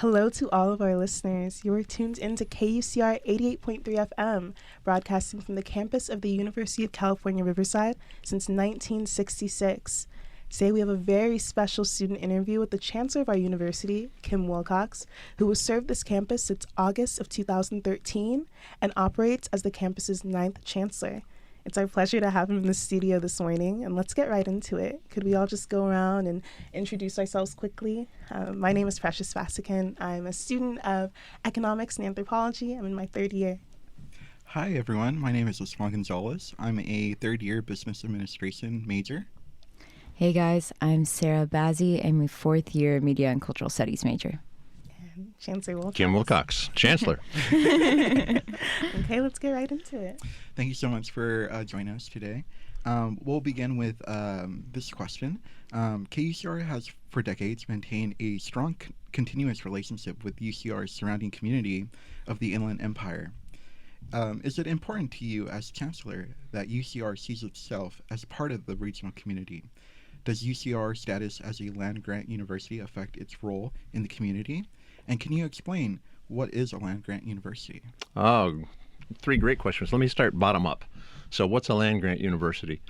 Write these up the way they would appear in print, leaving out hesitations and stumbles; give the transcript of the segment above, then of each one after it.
Hello to all of our listeners. You are tuned into KUCR 88.3 FM, broadcasting from the campus of the University of California, Riverside since 1966. Today we have a very special student interview with the Chancellor of our university, Kim Wilcox, who has served this campus since August of 2013 and operates as the campus's 9th Chancellor. It's our pleasure to have him in the studio this morning, and let's get right into it. Could we all just go around and introduce ourselves quickly? My name is Precious Fasikin. I'm a student of economics and anthropology. I'm in my 3rd year. Hi, everyone. My name is Osman Gonzalez. I'm a 3rd-year business administration major. Hey, guys. I'm Sarah Bazzi. I'm a 4th-year media and cultural studies major. Chancellor Wilcox. Kim Wilcox, Chancellor. Okay, let's get right into it. Thank you so much for joining us today. We'll begin with this question. KUCR has for decades maintained a strong continuous relationship with UCR's surrounding community of the Inland Empire. Is it important to you as Chancellor that UCR sees itself as part of the regional community? Does UCR's status as a land-grant university affect its role in the community? And can you explain what is a land-grant university? Oh, 3 great questions. Let me start bottom up. So what's a land-grant university?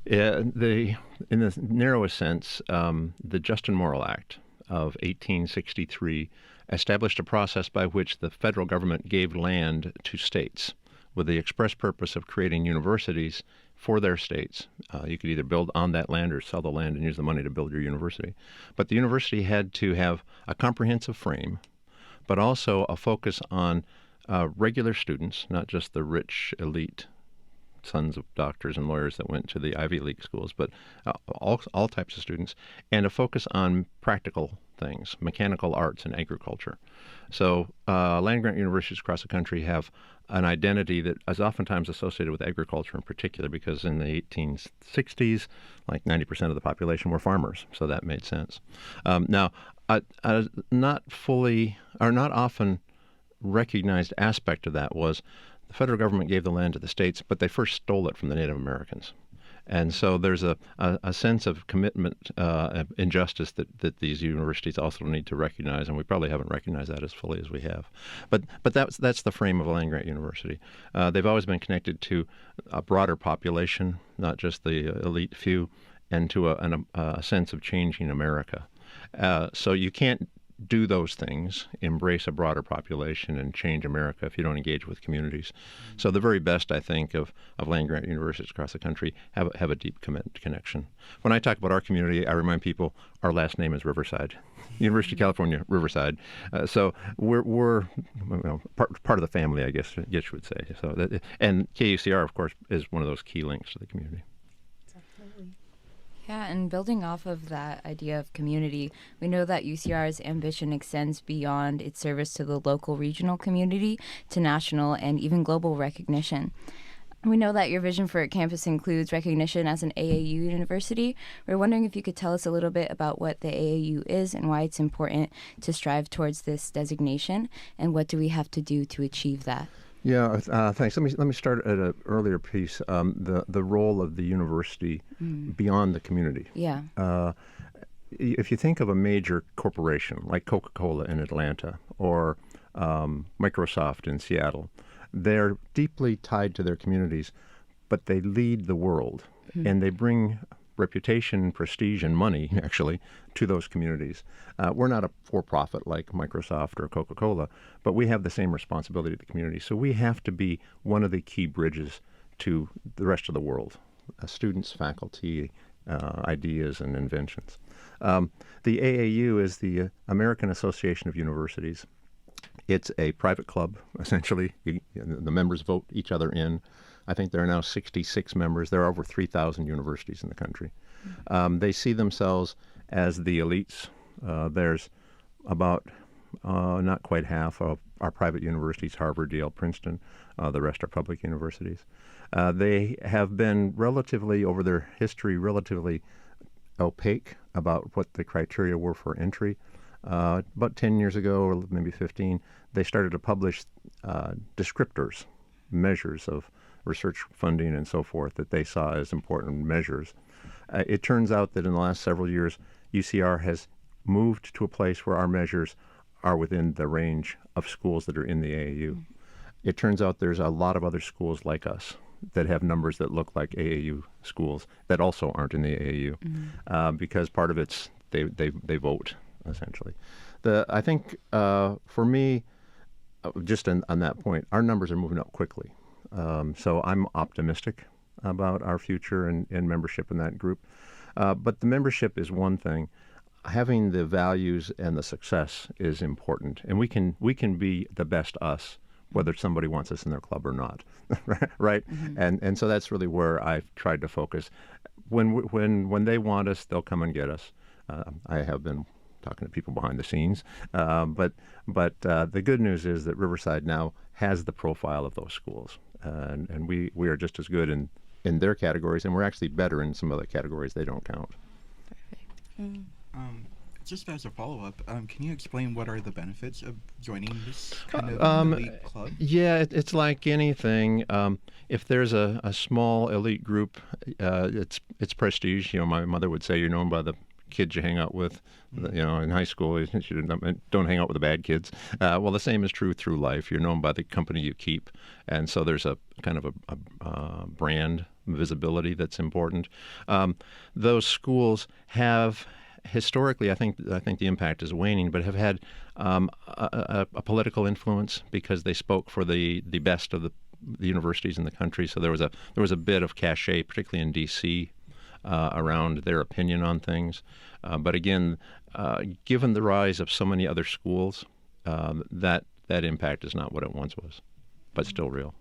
In the narrowest sense, the Justin Morrill Act of 1863 established a process by which the federal government gave land to states with the express purpose of creating universities for their states. You could either build on that land or sell the land and use the money to build your university. But the university had to have a comprehensive frame, but also a focus on regular students, not just the rich elite sons of doctors and lawyers that went to the Ivy League schools, but all types of students, and a focus on practical things, mechanical arts and agriculture. So land-grant universities across the country have an identity that is oftentimes associated with agriculture in particular, because in the 1860s, like 90% of the population were farmers, so that made sense. Now, a not often recognized aspect of that was the federal government gave the land to the states, but they first stole it from the Native Americans. And so there's a sense of commitment and justice that these universities also need to recognize, and we probably haven't recognized that as fully as we have. But that's the frame of a land-grant university. They've always been connected to a broader population, not just the elite few, and to a sense of changing America. So you can't do those things, embrace a broader population and change America if you don't engage with communities. So the very best, I think, of land-grant universities across the country have a deep connection. When I talk about our community, I remind people our last name is Riverside. University of California, Riverside. So we're part of the family, I guess you would say. So and KUCR, of course, is one of those key links to the community. Yeah, and building off of that idea of community, we know that UCR's ambition extends beyond its service to the local regional community to national and even global recognition. We know that your vision for a campus includes recognition as an AAU university. We're wondering if you could tell us a little bit about what the AAU is and why it's important to strive towards this designation, and what do we have to do to achieve that? Yeah, thanks. Let me start at an earlier piece. The role of the university beyond the community. Yeah. If you think of a major corporation like Coca-Cola in Atlanta or Microsoft in Seattle, they're deeply tied to their communities, but they lead the world, and they bring reputation, prestige, and money, actually, to those communities. We're not a for-profit like Microsoft or Coca-Cola, but we have the same responsibility to the community. So we have to be one of the key bridges to the rest of the world, students, faculty, ideas, and inventions. The AAU is the American Association of Universities. It's a private club, essentially. The members vote each other in. I think there are now 66 members. There are over 3,000 universities in the country. They see themselves as the elites. There's about not quite half of our private universities, Harvard, Yale, Princeton. The rest are public universities. They have been over their history, relatively opaque about what the criteria were for entry. About 10 years ago, or maybe 15, they started to publish descriptors, measures of research funding and so forth that they saw as important measures. It turns out that in the last several years, UCR has moved to a place where our measures are within the range of schools that are in the AAU. It turns out there's a lot of other schools like us that have numbers that look like AAU schools that also aren't in the AAU, because part of it's they vote, essentially. I think for me, just on that point, our numbers are moving up quickly. So I'm optimistic about our future and membership in that group. But the membership is one thing. Having the values and the success is important, and we can be the best us, whether somebody wants us in their club or not, right? And so that's really where I've tried to focus. When they want us, they'll come and get us. I have been talking to people behind the scenes, but the good news is that Riverside now has the profile of those schools, and we are just as good in their categories, and we're actually better in some other categories they don't count. Perfect. Just as a follow-up, can you explain what are the benefits of joining this kind of elite club? Yeah, it's like anything. If there's a small elite group, it's prestige. My mother would say you're known by the kids you hang out with. In high school, you don't hang out with the bad kids. Well, the same is true through life. You're known by the company you keep, and so there's a kind of a brand visibility that's important. Those schools have historically, I think the impact is waning, but have had a political influence because they spoke for the best of the universities in the country. So there was a bit of cachet, particularly in D.C., around their opinion on things. But again, given the rise of so many other schools, that impact is not what it once was, but still real.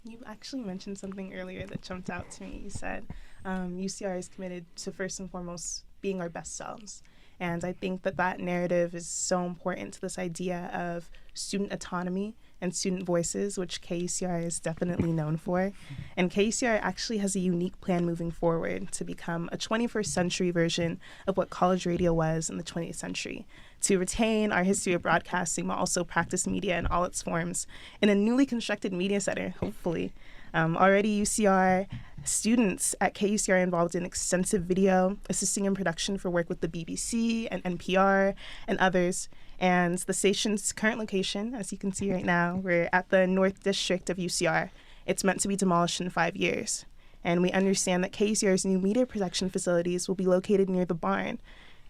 You actually mentioned something earlier that jumped out to me. You said UCR is committed to, first and foremost, being our best selves. And I think that narrative is so important to this idea of student autonomy and student voices, which KUCR is definitely known for. And KUCR actually has a unique plan moving forward to become a 21st century version of what college radio was in the 20th century, to retain our history of broadcasting but also practice media in all its forms in a newly constructed media center, hopefully. Already UCR students at KUCR are involved in extensive video, assisting in production for work with the BBC and NPR and others. And the station's current location, as you can see right now, we're at the North District of UCR. It's meant to be demolished in 5 years. And we understand that KUCR's new media production facilities will be located near the barn.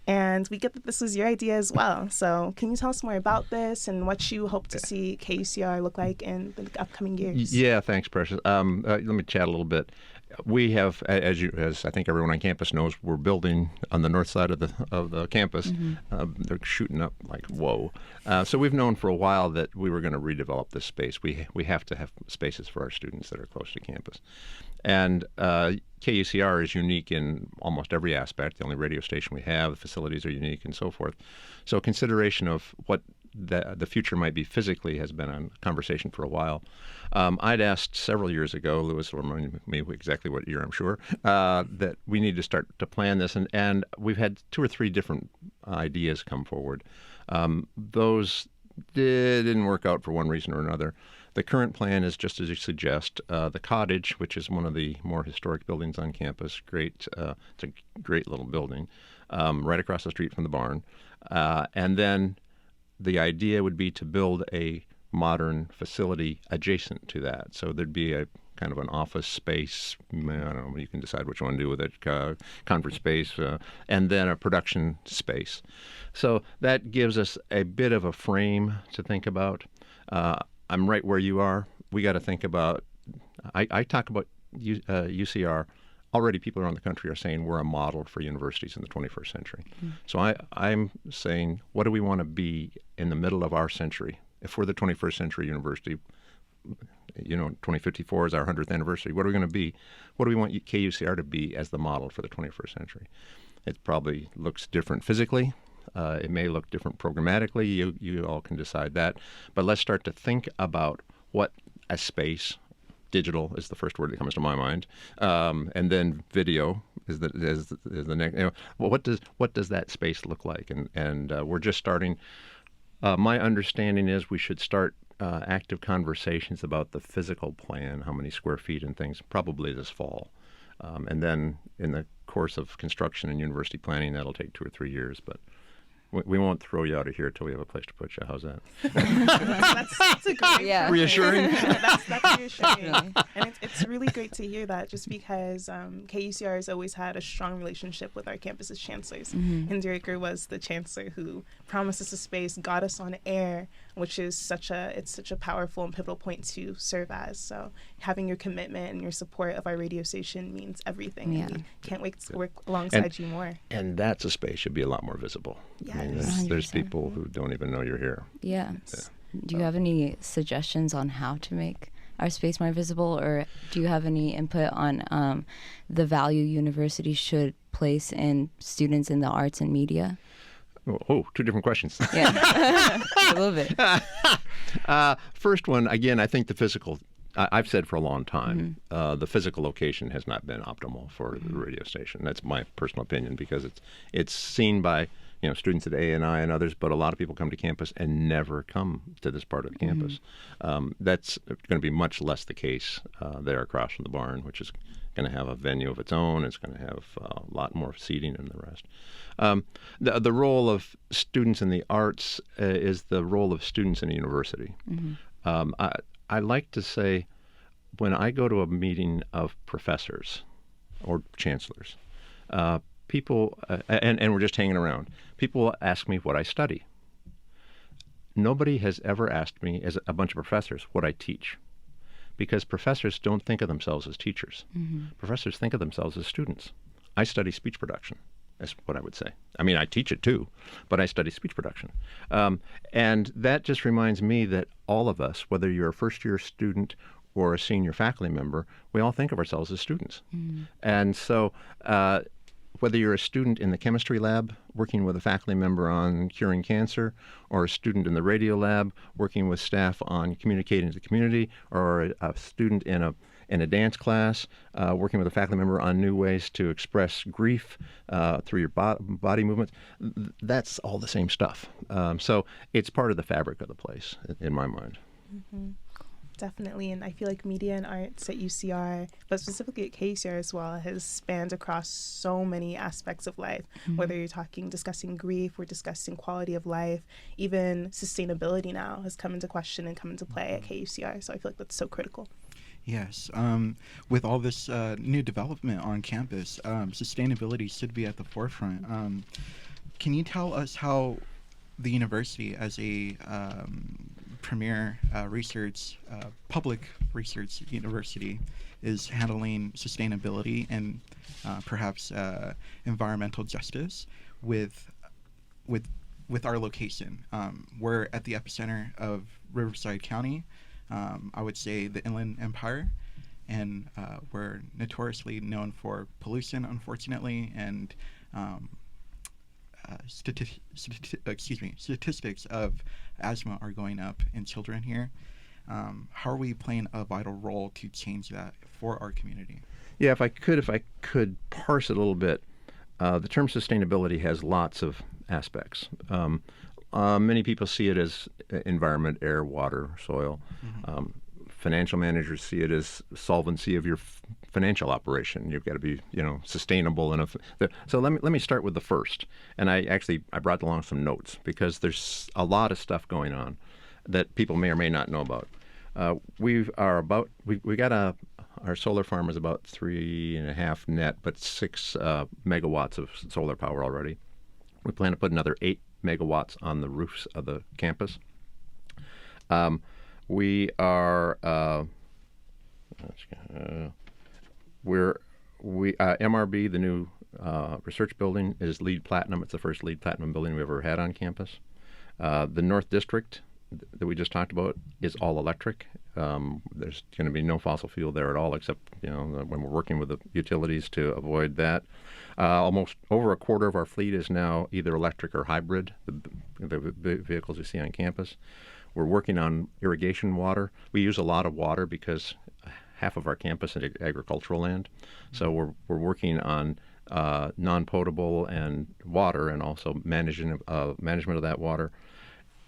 And we get that this was your idea as well. So can you tell us more about this and what you hope to see KUCR look like in the upcoming years? Yeah, thanks, Precious. Let me chat a little bit. We have, as I think everyone on campus knows, we're building on the north side of the campus. They're shooting up like whoa. So we've known for a while that we were going to redevelop this space. We have to have spaces for our students that are close to campus. And KUCR is unique in almost every aspect. The only radio station we have, the facilities are unique, and so forth. So consideration of what the future might be physically has been a conversation for a while. I'd asked several years ago, Lewis will remind me exactly what year, I'm sure, that we need to start to plan this. And we've had 2 or 3 different ideas come forward. Those didn't work out for one reason or another. The current plan is just as you suggest. The Cottage, which is one of the more historic buildings on campus, it's a great little building, right across the street from the barn. And then the idea would be to build a modern facility adjacent to that. So there'd be a kind of an office space, I don't know, you can decide what you want to do with it, conference space, and then a production space. So that gives us a bit of a frame to think about. I'm right where you are. We got to think about, I talk about UCR. Already people around the country are saying we're a model for universities in the 21st century. So I'm saying, what do we want to be in the middle of our century? If we're the 21st century university, 2054 is our 100th anniversary. What are we going to be? What do we want KUCR to be as the model for the 21st century? It probably looks different physically. It may look different programmatically. You all can decide that. But let's start to think about what a space. Digital is the first word that comes to my mind, and then video is the next. What does that space look like? And we're just starting. My understanding is we should start active conversations about the physical plan, how many square feet and things, probably this fall, and then in the course of construction and university planning, that'll take 2 or 3 years, but. We won't throw you out of here till we have a place to put you. How's that? That's a great Yeah. Reassuring? That's reassuring. And it's really great to hear that, just because KUCR has always had a strong relationship with our campus's chancellors. Hindy Raker was the chancellor who promised us a space, got us on air, which is such a powerful and pivotal point to serve as. So having your commitment and your support of our radio station means everything. Yeah. And we can't wait to work alongside you more. And that space should be a lot more visible. Yes. I mean, there's 100%. people who don't even know you're here. Yeah. Do you have any suggestions on how to make our space more visible, or do you have any input on the value universities should place in students in the arts and media? Oh, two different questions. Yeah, I love it. First one, again, I think the physical, I've said for a long time, the physical location has not been optimal for the radio station. That's my personal opinion, because it's seen by students at A&I and others, but a lot of people come to campus and never come to this part of the campus. That's going to be much less the case there across from the barn, which is going to have a venue of its own. It's going to have a lot more seating and the rest. The role of students in the arts is the role of students in a university. I like to say, when I go to a meeting of professors or chancellors, people, and we're just hanging around, people will ask me what I study. Nobody has ever asked me, as a bunch of professors, what I teach. Because professors don't think of themselves as teachers. Professors think of themselves as students. I study speech production, that's what I would say. I mean, I teach it too, but I study speech production. And that just reminds me that all of us, whether you're a first-year student or a senior faculty member, we all think of ourselves as students. And so whether you're a student in the chemistry lab working with a faculty member on curing cancer, or a student in the radio lab working with staff on communicating to the community, or a student in a dance class working with a faculty member on new ways to express grief through your body movements, that's all the same stuff. So it's part of the fabric of the place, in my mind. Definitely, and I feel like media and arts at UCR, but specifically at KUCR as well, has spanned across so many aspects of life, whether you're discussing grief, we're discussing quality of life, even sustainability now has come into question and come into play at KUCR, so I feel like that's so critical. Yes. With all this new development on campus, sustainability should be at the forefront. Can you tell us how the university, as a premier public research university, is handling sustainability and perhaps environmental justice with our location? We're at the epicenter of Riverside County. I would say the Inland Empire, and we're notoriously known for pollution, unfortunately, and statistics of asthma are going up in children here. How are we playing a vital role to change that for our community? Yeah, if I could parse it a little bit, the term sustainability has lots of aspects. Many people see it as environment, air, water, soil. Financial managers see it as solvency of your financial operation. You've got to be, sustainable enough. So let me start with the first. And I brought along some notes, because there's a lot of stuff going on that people may or may not know about. Our solar farm is about 3.5 net, but 6 megawatts of solar power already. We plan to put another 8 megawatts on the roofs of the campus. We are MRB, the new research building, is LEED Platinum. It's the first LEED Platinum building we've ever had on campus. The North District that we just talked about is all electric. There's going to be no fossil fuel there at all, except when we're working with the utilities to avoid that. Almost over a quarter of our fleet is now either electric or hybrid, the vehicles you see on campus. We're working on irrigation water. We use a lot of water because half of our campus is agricultural land. So we're working on non-potable and water, and also management of that water.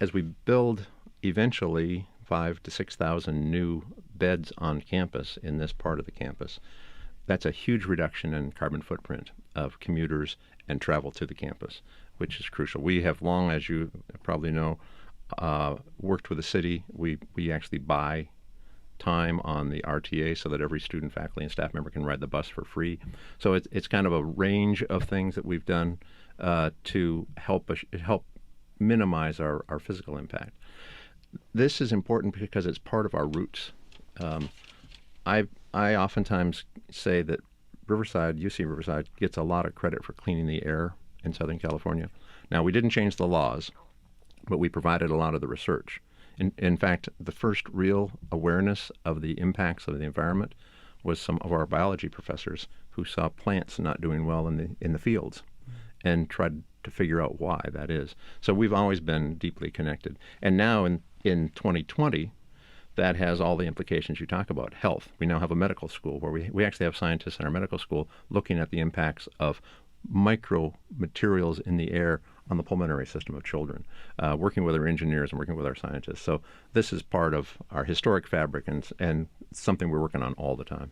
As we build eventually 5,000 to 6,000 new beds on campus in this part of the campus, that's a huge reduction in carbon footprint of commuters and travel to the campus. which is crucial. We have long, as you probably know, worked with the city. We actually buy time on the RTA so that every student, faculty, and staff member can ride the bus for free. So it's kind of a range of things that we've done to help minimize our physical impact. This is important because it's part of our roots. I oftentimes say that UC Riverside gets a lot of credit for cleaning the air in Southern California. Now, we didn't change the laws, but we provided a lot of the research. In fact, the first real awareness of the impacts of the environment was some of our biology professors who saw plants not doing well in the fields and tried to figure out why that is. So we've always been deeply connected. And now in 2020, that has all the implications you talk about. Health. We now have a medical school where we actually have scientists in our medical school looking at the impacts of micromaterials in the air on the pulmonary system of children, working with our engineers and working with our scientists. So this is part of our historic fabric and something we're working on all the time.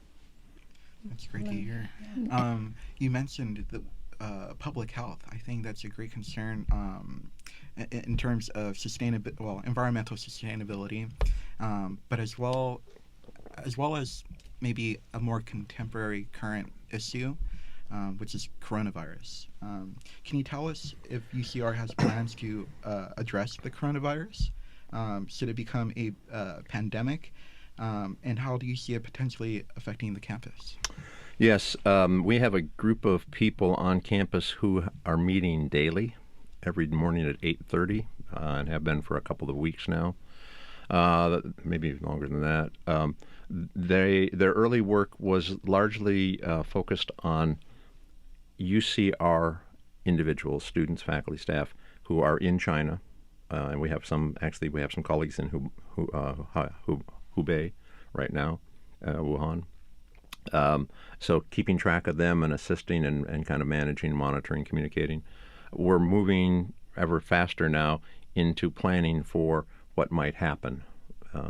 That's great to hear. You mentioned the public health. I think that's a great concern in terms of environmental sustainability, but as well as maybe a more contemporary current issue, which is coronavirus. Can you tell us if UCR has plans to address the coronavirus? Should it become a pandemic? And how do you see it potentially affecting the campus? Yes, we have a group of people on campus who are meeting daily, every morning at 8:30, and have been for a couple of weeks now, maybe longer than that. Their early work was largely focused on UCR individuals, students, faculty, staff who are in China, and we have some colleagues in Hubei right now, Wuhan. So keeping track of them and assisting and kind of managing, monitoring, communicating. We're moving ever faster now into planning for what might happen,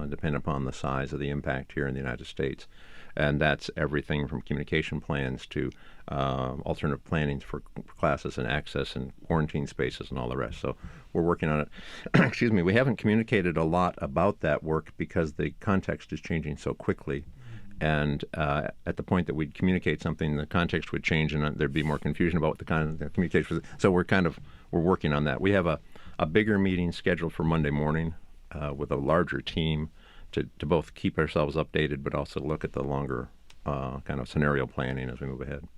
depending upon the size of the impact here in the United States. And that's everything from communication plans to alternative planning for classes and access and quarantine spaces and all the rest. So we're working on it. Excuse me. We haven't communicated a lot about that work because the context is changing so quickly. And at the point that we'd communicate something, the context would change and there'd be more confusion about what the kind of communication was. So we're working on that. We have a bigger meeting scheduled for Monday morning with a larger team to both keep ourselves updated but also look at the longer kind of scenario planning as we move ahead.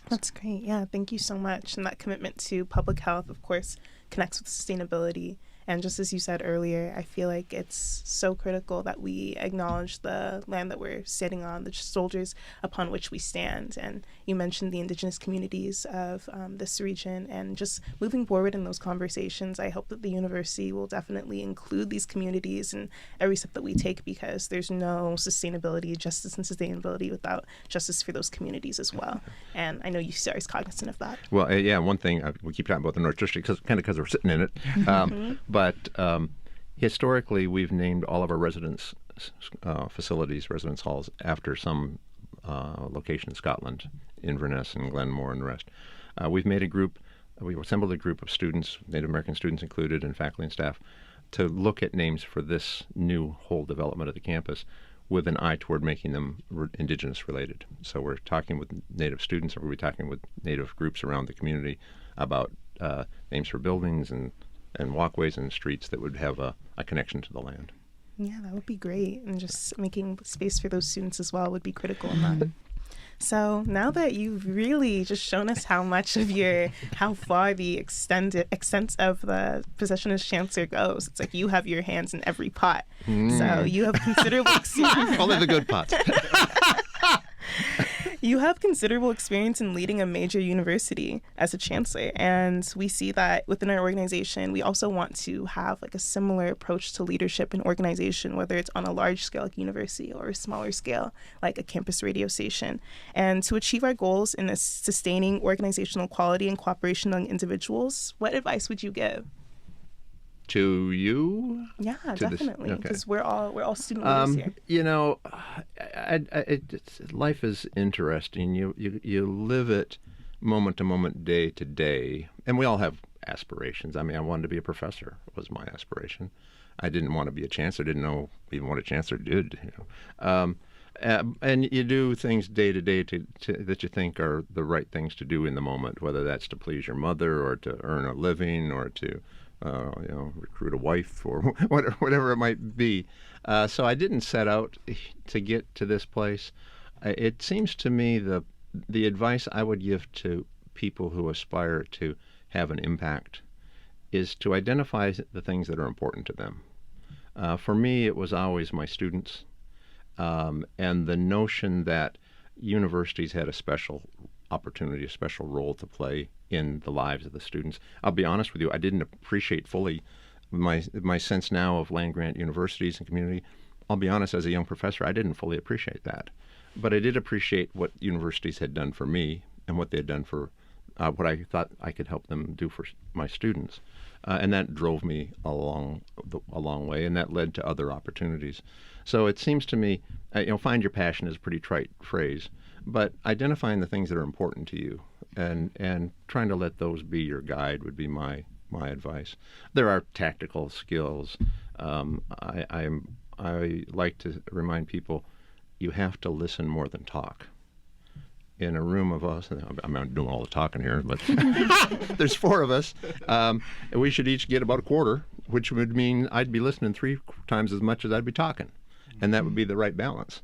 That's great. Yeah, thank you so much. And that commitment to public health, of course, connects with sustainability. And just as you said earlier, I feel like it's so critical that we acknowledge the land that we're sitting on, the soldiers upon which we stand. And you mentioned the Indigenous communities of this region. And just moving forward in those conversations, I hope that the university will definitely include these communities in every step that we take, because there's no sustainability, justice and sustainability without justice for those communities as well. And I know UCR is cognizant of that. Well, yeah, one thing, we keep talking about the North District because we're sitting in it. But historically, we've named all of our residence facilities, residence halls, after some location in Scotland, Inverness and Glenmore and the rest. We've assembled a group of students, Native American students included, and faculty and staff, to look at names for this new whole development of the campus with an eye toward making them Indigenous related. So we're talking with Native students, or we're talking with Native groups around the community about names for buildings and walkways and streets that would have a connection to the land. Yeah, that would be great. And just making space for those students as well would be critical in that. So now that you've really just shown us how far the extent of the position as chancellor goes, it's like you have your hands in every pot. So you have considerable experience. Only the good pots. You have considerable experience in leading a major university as a chancellor, and we see that within our organization, we also want to have like a similar approach to leadership and organization, whether it's on a large scale like university or a smaller scale like a campus radio station. And to achieve our goals in this sustaining organizational quality and cooperation among individuals, what advice would you give? To you? Yeah, definitely, because we're all student leaders here. You know, life is interesting. You live it moment to moment, day to day. And we all have aspirations. I mean, I wanted to be a professor was my aspiration. I didn't want to be a chancellor. Didn't know even what a chancellor did. And you do things day to day that you think are the right things to do in the moment, whether that's to please your mother or to earn a living or to recruit a wife or whatever it might be. So I didn't set out to get to this place. It seems to me the advice I would give to people who aspire to have an impact is to identify the things that are important to them. For me, it was always my students, and the notion that universities had a special opportunity, a special role to play in the lives of the students. I'll be honest with you, I didn't appreciate fully my sense now of land-grant universities and community. I'll be honest, as a young professor, I didn't fully appreciate that. But I did appreciate what universities had done for me and what they had done for what I thought I could help them do for my students. And that drove me a long way, and that led to other opportunities. So it seems to me, find your passion is a pretty trite phrase, but identifying the things that are important to you and trying to let those be your guide would be my advice. There are tactical skills. I like to remind people you have to listen more than talk. In a room of us, I'm not doing all the talking here, but there's 4 of us. We should each get about a quarter, which would mean I'd be listening 3 times as much as I'd be talking, and that would be the right balance.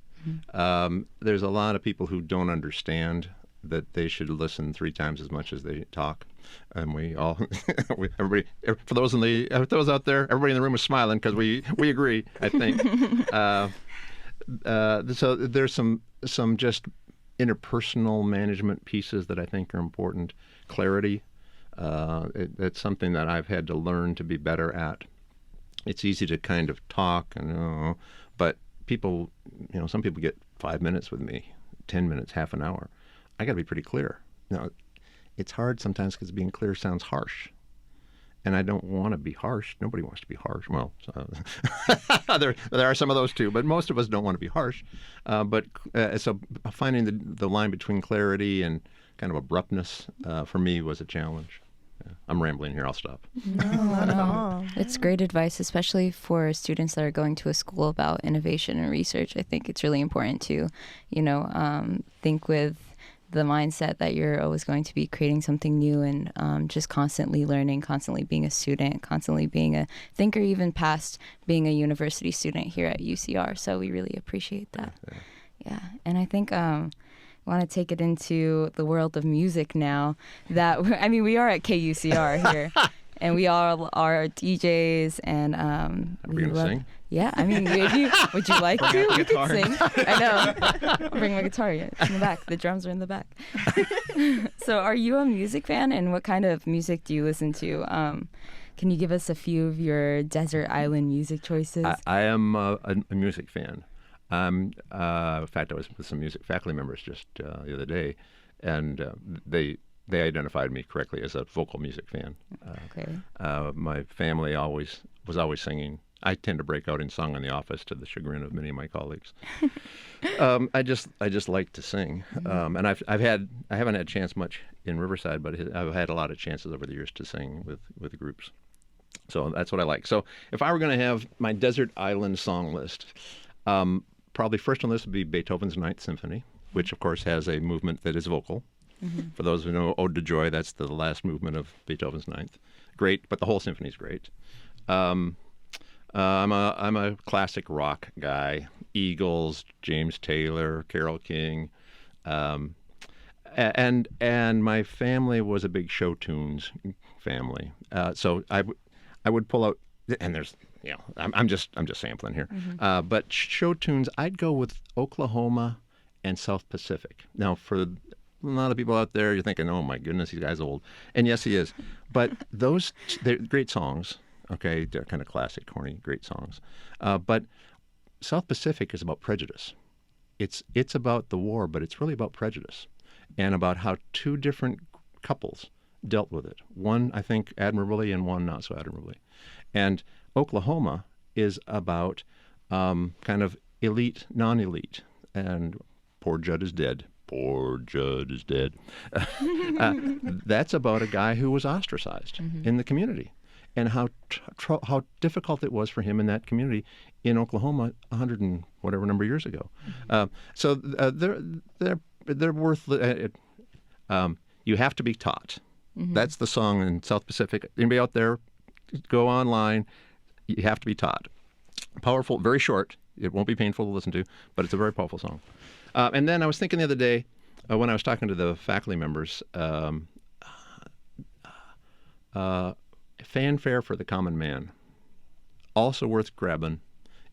There's a lot of people who don't understand that they should listen 3 times as much as they talk, and we all, everybody, for those out there, everybody in the room is smiling because we agree, I think. So there's some just interpersonal management pieces that I think are important. Clarity, it's something that I've had to learn to be better at. It's easy to kind of talk, but people, some people get 5 minutes with me, 10 minutes, half an hour. I got to be pretty clear. Now, it's hard sometimes because being clear sounds harsh. And I don't want to be harsh. Nobody wants to be harsh. Well, there are some of those too, but most of us don't want to be harsh. So finding the line between clarity and kind of abruptness for me was a challenge. Yeah. I'm rambling here. I'll stop. No, not at all. It's great advice, especially for students that are going to a school about innovation and research. I think it's really important to, think with the mindset that you're always going to be creating something new and just constantly learning, constantly being a student, constantly being a thinker, even past being a university student here at UCR. So we really appreciate that. Yeah. And I think I want to take it into the world of music now. We are at KUCR here. And we all are DJs, and we going to sing? Yeah, would you like to? We could sing. I know. I'll bring my guitar in the back. The drums are in the back. So are you a music fan, and what kind of music do you listen to? Can you give us a few of your desert island music choices? I am a music fan. In fact, I was with some music faculty members just the other day, and they identified me correctly as a vocal music fan. Okay. My family was always singing. I tend to break out in song in the office to the chagrin of many of my colleagues. I just like to sing, and I haven't had a chance much in Riverside, but I've had a lot of chances over the years to sing with groups. So that's what I like. So if I were going to have my desert island song list, probably first on the list would be Beethoven's Ninth Symphony, which of course has a movement that is vocal. Mm-hmm. For those who know Ode to Joy, that's the last movement of Beethoven's Ninth. Great, but the whole symphony is great. I'm a classic rock guy. Eagles, James Taylor, Carole King, and my family was a big show tunes family. So I would pull out, and there's I'm just sampling here. Mm-hmm. But show tunes, I'd go with Oklahoma and South Pacific. Now for a lot of people out there, you're thinking, oh my goodness, this guy's old. And yes, he is. But they're great songs. Okay, they're kind of classic, corny, great songs. But South Pacific is about prejudice. It's about the war, but it's really about prejudice and about how 2 different couples dealt with it. One, I think, admirably, and one not so admirably. And Oklahoma is about kind of elite, non-elite. And poor Judd is dead. poor Judd is dead. That's about a guy who was ostracized in the community, and how difficult it was for him in that community in Oklahoma 100 and whatever number of years ago. So they're worth. You have to be taught. That's the song in South Pacific. Anybody out there, go online. You have to be taught. Powerful, very short. It won't be painful to listen to, but it's a very powerful song. And then I was thinking the other day when I was talking to the faculty members, fanfare for the common man, also worth grabbing.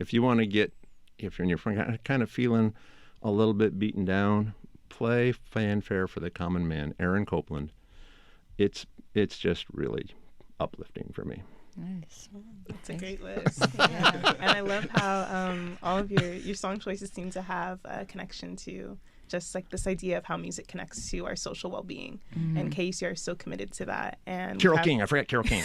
If you want to get, if you're kind of feeling a little bit beaten down, play fanfare for the common man, Aaron Copland. It's just really uplifting for me. Nice. That's a great list. Yeah. And I love how all of your song choices seem to have a connection to just like this idea of how music connects to our social well-being. And KUCR is so committed to that. And Carole King. I forgot Carole King.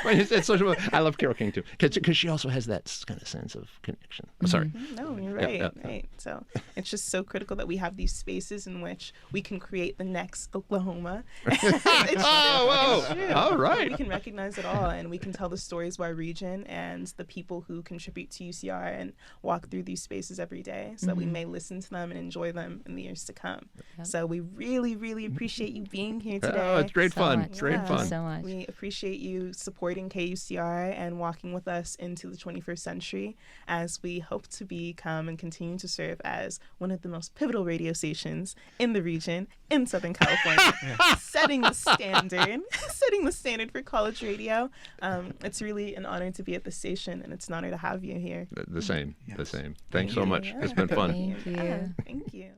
It's social. I love Carole King too, because she also has that kind of sense of connection. I'm sorry. No, you're right. Right. So it's just so critical that we have these spaces in which we can create the next Oklahoma. All right. We can recognize it all, and we can tell the stories of our region and the people who contribute to UCR and walk through these spaces every day, so that we may listen to them and enjoy them in the years to come. So we really, really appreciate you being here today. Oh, it's great fun. Great fun. So much. We appreciate you supporting KUCR and walking with us into the 21st century as we hope to become and continue to serve as one of the most pivotal radio stations in the region in Southern California, setting the standard for college radio. It's really an honor to be at the station, and it's an honor to have you here. The same. Thanks so much. It's been fun. Thank you. Thank you.